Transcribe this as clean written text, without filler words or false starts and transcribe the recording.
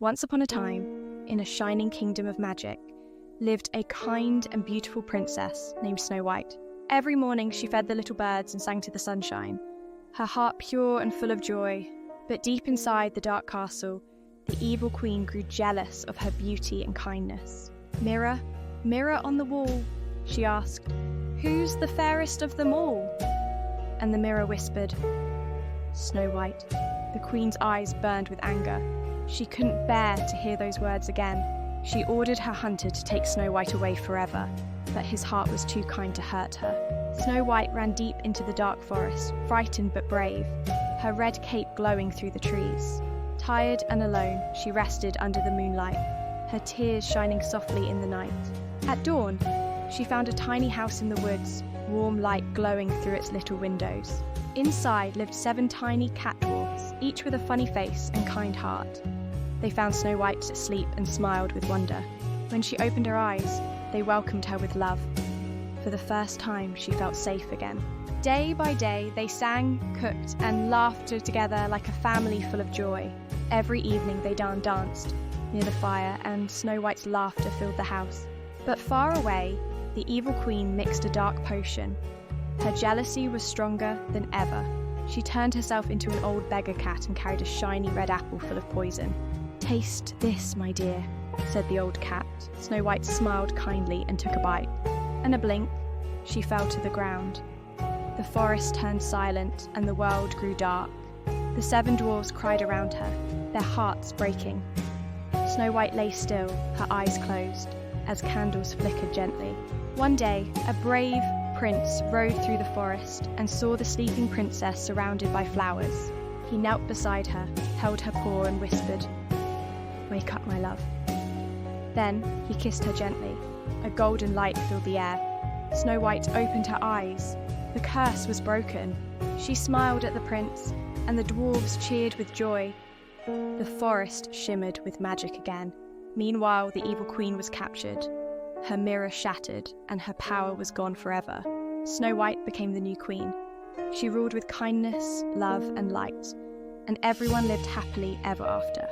Once upon a time, in a shining kingdom of magic, lived a kind and beautiful princess named Snow White. Every morning she fed the little birds and sang to the sunshine, her heart pure and full of joy. But deep inside the dark castle, the evil queen grew jealous of her beauty and kindness. "Mirror, mirror on the wall," she asked, "who's the fairest of them all?" And the mirror whispered, "Snow White." The queen's eyes burned with anger. She couldn't bear to hear those words again. She ordered her hunter to take Snow White away forever, but his heart was too kind to hurt her. Snow White ran deep into the dark forest, frightened but brave, her red cape glowing through the trees. Tired and alone, she rested under the moonlight, her tears shining softly in the night. At dawn, she found a tiny house in the woods, warm light glowing through its little windows. Inside lived 7 tiny cat dwarfs, each with a funny face and kind heart. They found Snow White asleep and smiled with wonder. When she opened her eyes, they welcomed her with love. For the first time, she felt safe again. Day by day, they sang, cooked, and laughed together like a family full of joy. Every evening, they danced near the fire, and Snow White's laughter filled the house. But far away, the evil queen mixed a dark potion. Her jealousy was stronger than ever. She turned herself into an old beggar cat and carried a shiny red apple full of poison. "Taste this, my dear," said the old cat. Snow White smiled kindly and took a bite. In a blink, she fell to the ground. The forest turned silent and the world grew dark. The 7 dwarves cried around her, their hearts breaking. Snow White lay still, her eyes closed, as candles flickered gently. One day, a brave prince rode through the forest and saw the sleeping princess surrounded by flowers. He knelt beside her, held her paw and whispered, "Wake up, my love." Then he kissed her gently. A golden light filled the air. Snow White opened her eyes. The curse was broken. She smiled at the prince, and the dwarves cheered with joy. The forest shimmered with magic again. Meanwhile, the evil queen was captured. Her mirror shattered, and her power was gone forever. Snow White became the new queen. She ruled with kindness, love, and light, and everyone lived happily ever after.